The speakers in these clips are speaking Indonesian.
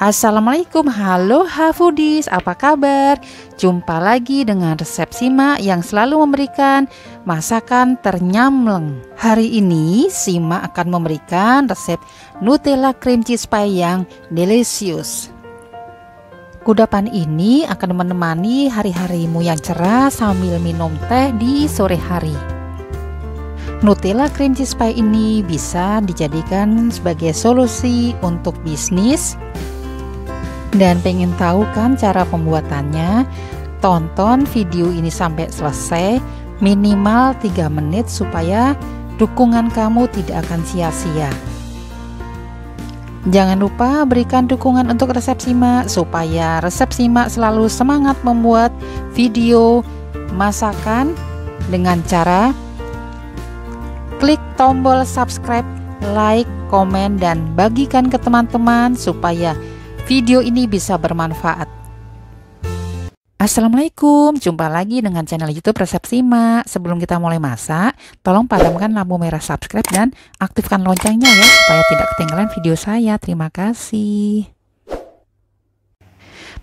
Assalamualaikum, halo Hafudis, apa kabar? Jumpa lagi dengan resep Sima yang selalu memberikan masakan ternyamleng. Hari ini Sima akan memberikan resep Nutella cream cheese pie yang delicious. Kudapan ini akan menemani hari-harimu yang cerah sambil minum teh di sore hari. Nutella cream cheese pie ini bisa dijadikan sebagai solusi untuk bisnis. Dan pengen tahu kan cara pembuatannya? Tonton video ini sampai selesai minimal 3 menit supaya dukungan kamu tidak akan sia-sia. Jangan lupa berikan dukungan untuk resep Sima supaya resep Sima selalu semangat membuat video masakan dengan cara klik tombol subscribe, like, komen, dan bagikan ke teman-teman supaya video ini bisa bermanfaat. Assalamualaikum, jumpa lagi dengan channel YouTube Resep Sima. Sebelum kita mulai masak, tolong padamkan lampu merah subscribe dan aktifkan loncengnya ya, supaya tidak ketinggalan video saya. Terima kasih.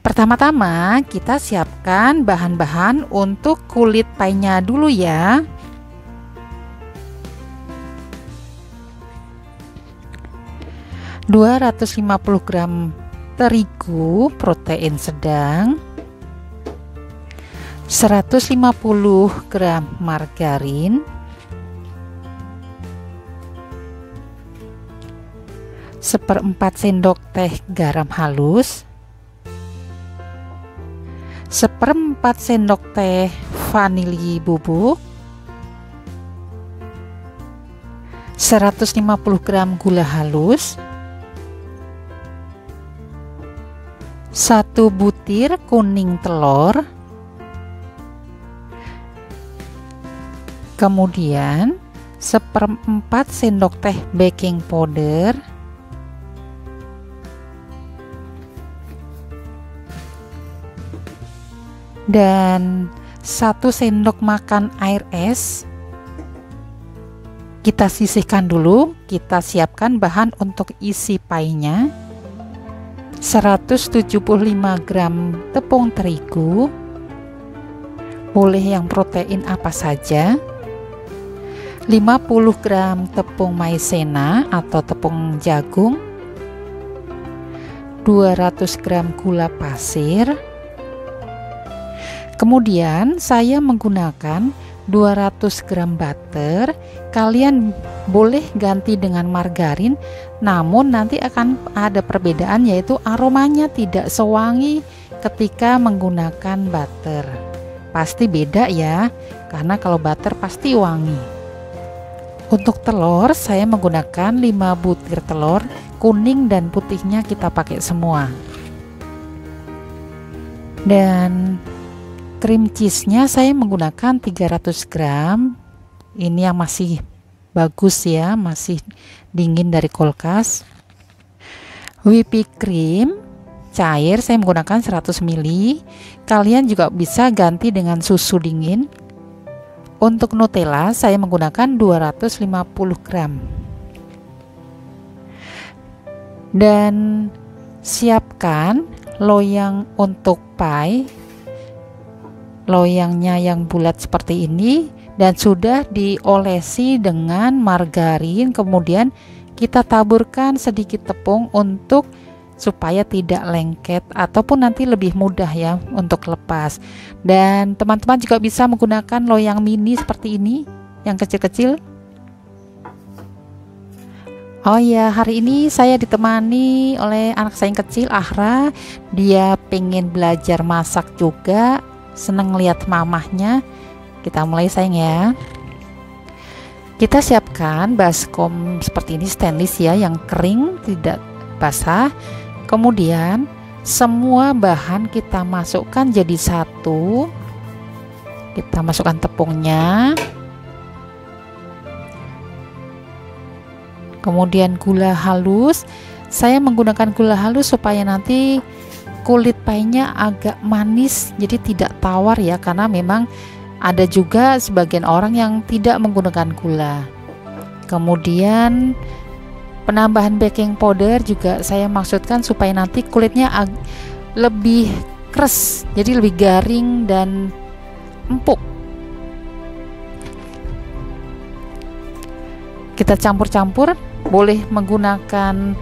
Pertama-tama kita siapkan bahan-bahan untuk kulit pie-nya dulu ya. ...250 gram terigu protein sedang, 150 gram margarin, 1/4 sendok teh garam halus, 1/4 sendok teh vanili bubuk, 150 gram gula halus, 1 butir kuning telur, kemudian 1/4 sendok teh baking powder, dan 1 sendok makan air es. Kita sisihkan dulu, kita siapkan bahan untuk isi pie-nya. 175 gram tepung terigu, boleh yang protein apa saja, 50 gram tepung maizena atau tepung jagung, 200 gram gula pasir. Kemudian saya menggunakan 200 gram butter. Kalian boleh ganti dengan margarin, namun nanti akan ada perbedaan, yaitu aromanya tidak sewangi ketika menggunakan butter. Pasti beda ya, karena kalau butter pasti wangi. Untuk telur saya menggunakan 5 butir telur, kuning dan putihnya kita pakai semua. Dan cream cheese-nya saya menggunakan 300 gram. Ini yang masih bagus ya, masih dingin dari kulkas. Whipped cream cair saya menggunakan 100 ml. Kalian juga bisa ganti dengan susu dingin. Untuk Nutella saya menggunakan 250 gram. Dan siapkan loyang untuk pie. Loyangnya yang bulat seperti ini dan sudah diolesi dengan margarin, kemudian kita taburkan sedikit tepung untuk supaya tidak lengket ataupun nanti lebih mudah ya untuk lepas. Dan teman-teman juga bisa menggunakan loyang mini seperti ini yang kecil-kecil. Oh ya, hari ini saya ditemani oleh anak saya yang kecil, Ahra. Dia pengen belajar masak juga, seneng lihat mamahnya. Kita mulai sayang ya. Kita siapkan baskom seperti ini, stainless ya, yang kering tidak basah. Kemudian semua bahan kita masukkan jadi satu. Kita masukkan tepungnya, kemudian gula halus. Saya menggunakan gula halus supaya nanti kulit pie-nya agak manis, jadi tidak tawar ya, karena memang ada juga sebagian orang yang tidak menggunakan gula. Kemudian Penambahan baking powder juga saya maksudkan supaya nanti kulitnya lebih keras, jadi lebih garing dan empuk. Kita campur-campur, boleh menggunakan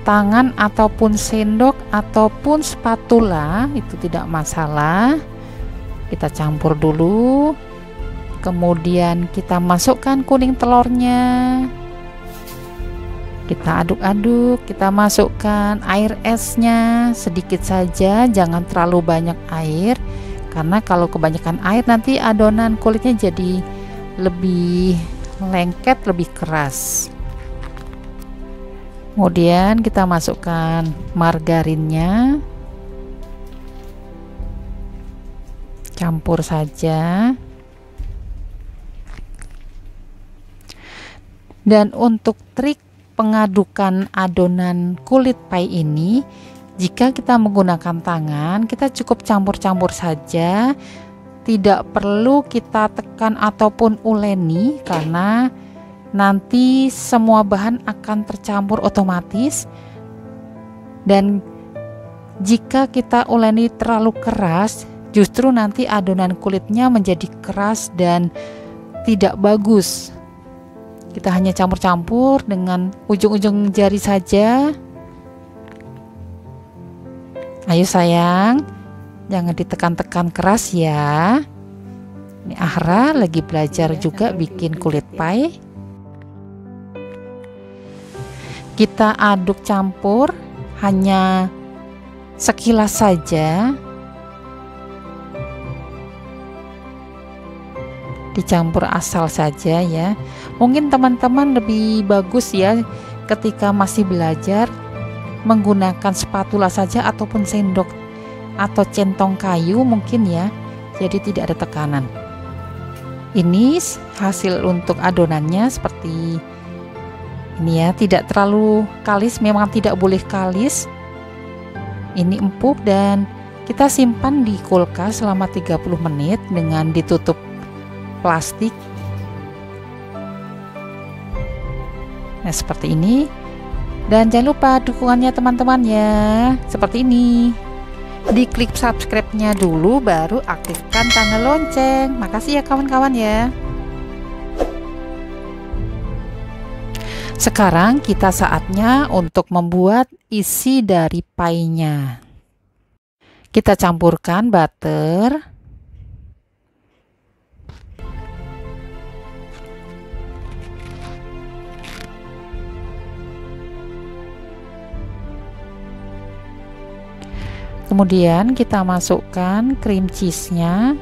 tangan ataupun sendok ataupun spatula, itu tidak masalah. Kita campur dulu, kemudian kita masukkan kuning telurnya, kita aduk-aduk, kita masukkan air esnya sedikit saja, jangan terlalu banyak air, karena kalau kebanyakan air nanti adonan kulitnya jadi lebih lengket, lebih keras. Kemudian kita masukkan margarinnya, campur saja. Dan untuk trik pengadukan adonan kulit pie ini, jika kita menggunakan tangan, kita cukup campur-campur saja, tidak perlu kita tekan ataupun uleni, karena nanti semua bahan akan tercampur otomatis. Dan jika kita uleni terlalu keras, justru nanti adonan kulitnya menjadi keras dan tidak bagus. Kita hanya campur-campur dengan ujung-ujung jari saja. Ayo sayang, jangan ditekan-tekan keras ya. Ini Ahra lagi belajar juga bikin kulit pie. Kita aduk campur hanya sekilas saja, dicampur asal saja ya. Mungkin teman-teman lebih bagus ya ketika masih belajar menggunakan spatula saja ataupun sendok atau centong kayu mungkin ya, jadi tidak ada tekanan. Ini hasil untuk adonannya seperti ini ya, tidak terlalu kalis, memang tidak boleh kalis. Ini empuk dan kita simpan di kulkas selama 30 menit dengan ditutup plastik. Nah, seperti ini. Dan jangan lupa dukungannya teman-teman ya, seperti ini. Diklik subscribe-nya dulu, baru aktifkan tanda lonceng. Makasih ya kawan-kawan ya. Sekarang kita saatnya untuk membuat isi dari pie-nya. Kita campurkan butter, kemudian kita masukkan cream cheese-nya,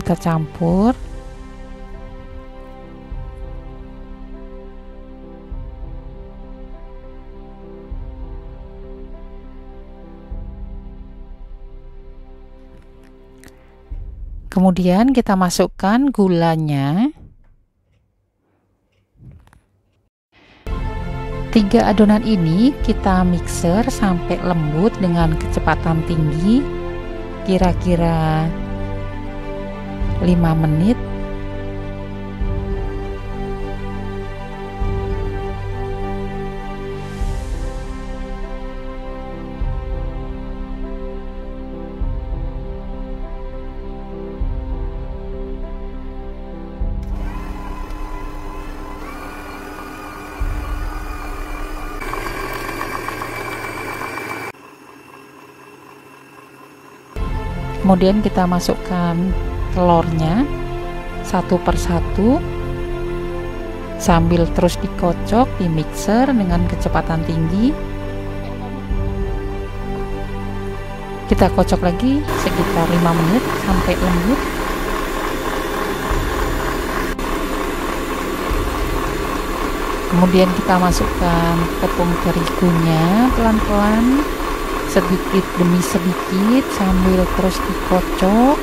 kita campur. Kemudian kita masukkan gulanya. 3 adonan ini kita mixer sampai lembut dengan kecepatan tinggi, kira-kira 5 menit. Kemudian kita masukkan telurnya satu persatu sambil terus dikocok di mixer dengan kecepatan tinggi. Kita kocok lagi sekitar 5 menit sampai lembut. Kemudian kita masukkan tepung terigunya pelan-pelan, sedikit demi sedikit sambil terus dikocok.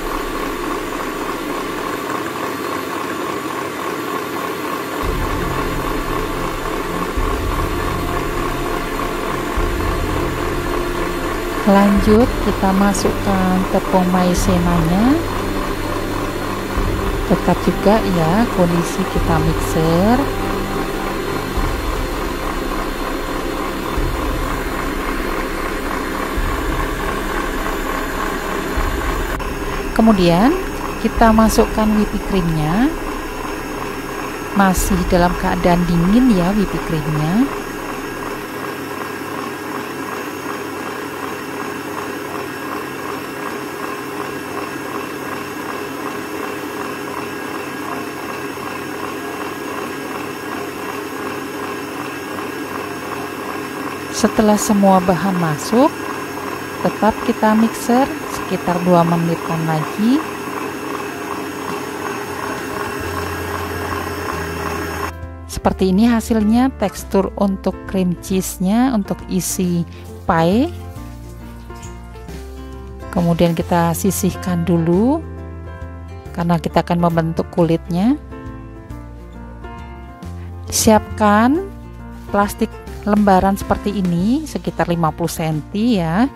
Lanjut kita masukkan tepung maizenanya. Tetap juga ya kondisi kita mixer. Kemudian kita masukkan whipping creamnya, masih dalam keadaan dingin ya whipping creamnya. Setelah semua bahan masuk, tetap kita mixer sekitar 2 menitan lagi. Seperti ini hasilnya, tekstur untuk cream cheese-nya, untuk isi pie. Kemudian kita sisihkan dulu karena kita akan membentuk kulitnya. Siapkan plastik lembaran seperti ini sekitar 50 cm ya.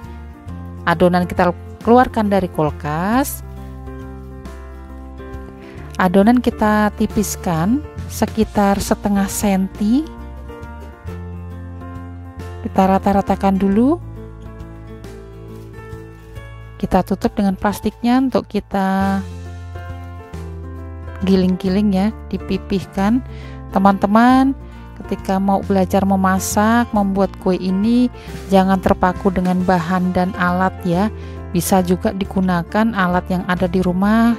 Adonan kita keluarkan dari kulkas. Adonan kita tipiskan sekitar setengah senti. Kita rata-ratakan dulu. Kita tutup dengan plastiknya untuk kita giling-giling ya, dipipihkan. Teman-teman, ketika mau belajar memasak, membuat kue ini jangan terpaku dengan bahan dan alat ya. Bisa juga digunakan alat yang ada di rumah.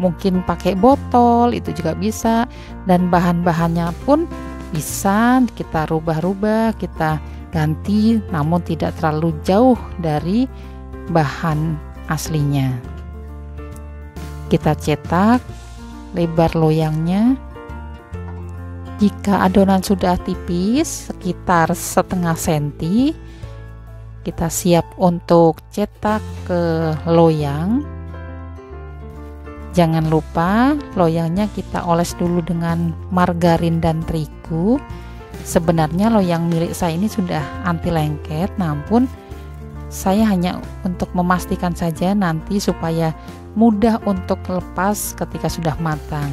Mungkin pakai botol itu juga bisa, dan bahan-bahannya pun bisa kita rubah-rubah, kita ganti, namun tidak terlalu jauh dari bahan aslinya. Kita cetak lebar loyangnya. Jika adonan sudah tipis sekitar setengah senti, kita siap untuk cetak ke loyang. Jangan lupa loyangnya kita oles dulu dengan margarin dan terigu. Sebenarnya loyang milik saya ini sudah anti lengket, namun saya hanya untuk memastikan saja nanti supaya mudah untuk lepas ketika sudah matang.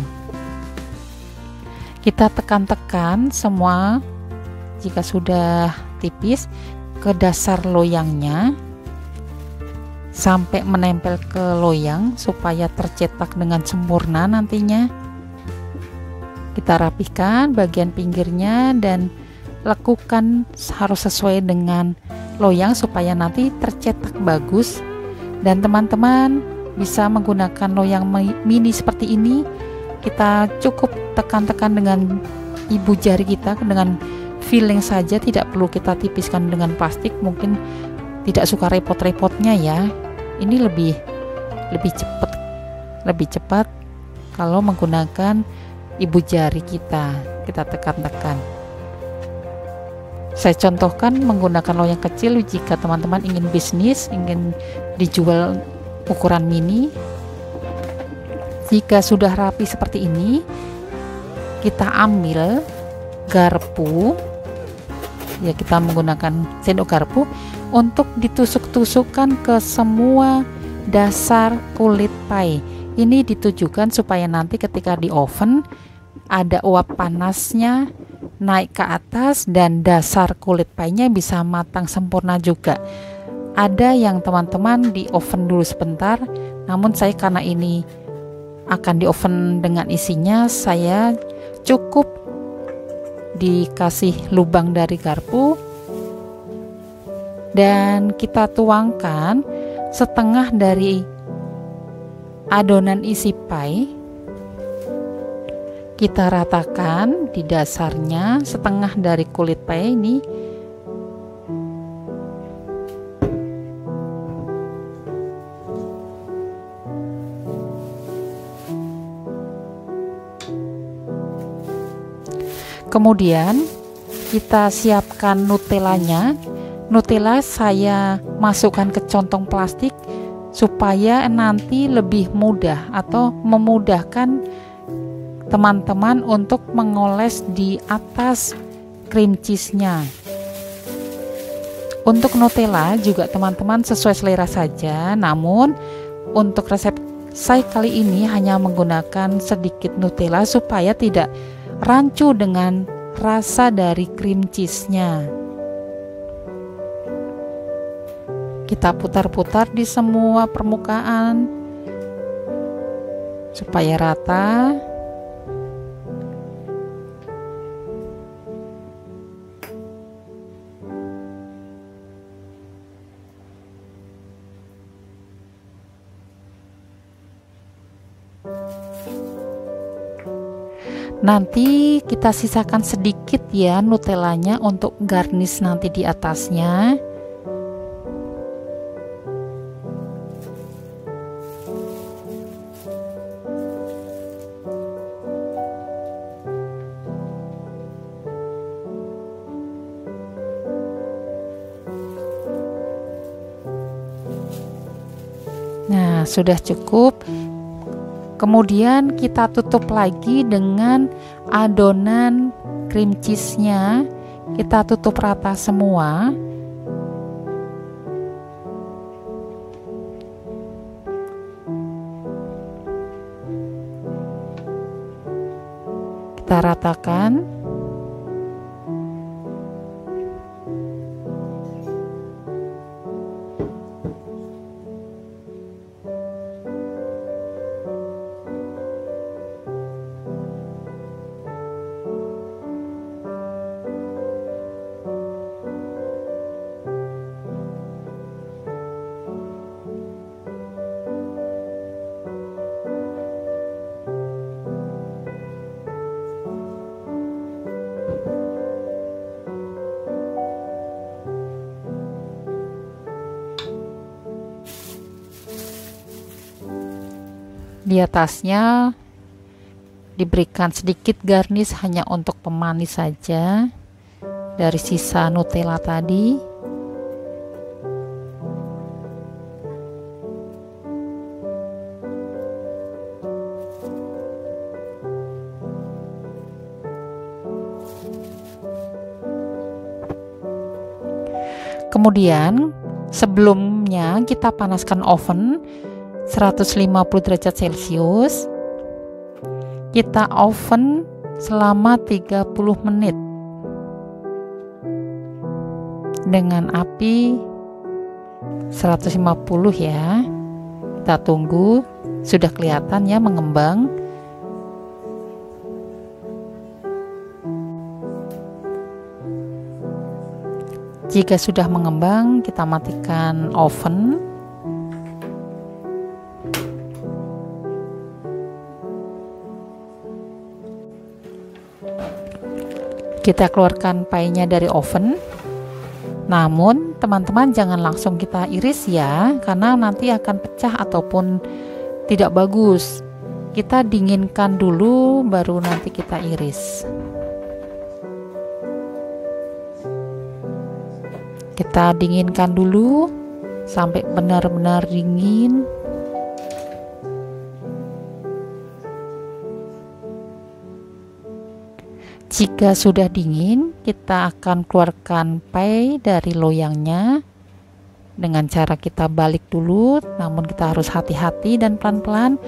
Kita tekan-tekan semua jika sudah tipis ke dasar loyangnya sampai menempel ke loyang supaya tercetak dengan sempurna nantinya. Kita rapihkan bagian pinggirnya dan lekukan harus sesuai dengan loyang supaya nanti tercetak bagus. Dan teman-teman bisa menggunakan loyang mini seperti ini. Kita cukup tekan-tekan dengan ibu jari kita, dengan feeling saja, tidak perlu kita tipiskan dengan plastik. Mungkin tidak suka repot-repotnya ya. Ini lebih cepat kalau menggunakan ibu jari kita tekan-tekan. Saya contohkan menggunakan loyang kecil jika teman-teman ingin bisnis, ingin dijual ukuran mini. Jika sudah rapi seperti ini, kita ambil garpu ya, kita menggunakan sendok garpu untuk ditusuk-tusukkan ke semua dasar kulit pie. Ini ditujukan supaya nanti ketika di oven ada uap panasnya naik ke atas dan dasar kulit pie-nya bisa matang sempurna juga. Ada yang teman-teman di oven dulu sebentar, namun saya karena ini akan di oven dengan isinya, saya cukup dikasih lubang dari garpu dan kita tuangkan setengah dari adonan isi pie. Kita ratakan di dasarnya setengah dari kulit pie ini. Kemudian kita siapkan Nutellanya. Nutella saya masukkan ke contong plastik supaya nanti lebih mudah atau memudahkan teman-teman untuk mengoles di atas cream cheese-nya. Untuk Nutella juga teman-teman sesuai selera saja, namun untuk resep Saya kali ini hanya menggunakan sedikit Nutella supaya tidak rancu dengan rasa dari cream cheese-nya. Kita putar-putar di semua permukaan supaya rata. Nanti kita sisakan sedikit ya Nutellanya untuk garnish nanti di atasnya. Nah, sudah cukup. Kemudian kita tutup lagi dengan adonan cream cheese-nya. Kita tutup rata semua. Kita ratakan. Di atasnya diberikan sedikit garnish hanya untuk pemanis saja dari sisa Nutella tadi. Kemudian sebelumnya kita panaskan oven 150 derajat Celcius. Kita oven selama 30 menit dengan api 150 ya. Kita tunggu, sudah kelihatan ya mengembang. Jika sudah mengembang, kita matikan oven. Kita keluarkan pie-nya dari oven. Namun teman-teman jangan langsung kita iris ya, karena nanti akan pecah ataupun tidak bagus. Kita dinginkan dulu baru nanti kita iris. Kita dinginkan dulu sampai benar-benar dingin. Jika sudah dingin, kita akan keluarkan pie dari loyangnya dengan cara kita balik dulu, namun kita harus hati-hati dan pelan-pelan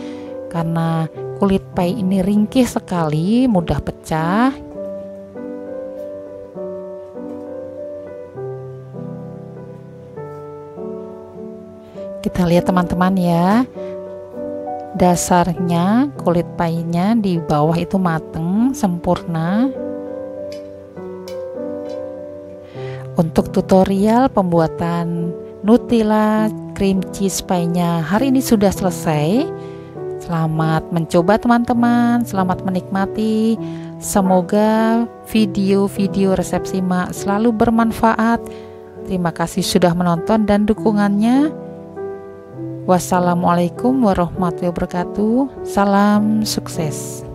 karena kulit pie ini ringkih sekali, mudah pecah. Kita lihat teman-teman ya, dasarnya kulit pie-nya di bawah itu mateng, sempurna. Untuk tutorial pembuatan Nutella cream cheese pie-nya hari ini sudah selesai. Selamat mencoba teman-teman, selamat menikmati. Semoga video-video resep Sima selalu bermanfaat. Terima kasih sudah menonton dan dukungannya. Wassalamualaikum warahmatullahi wabarakatuh. Salam sukses.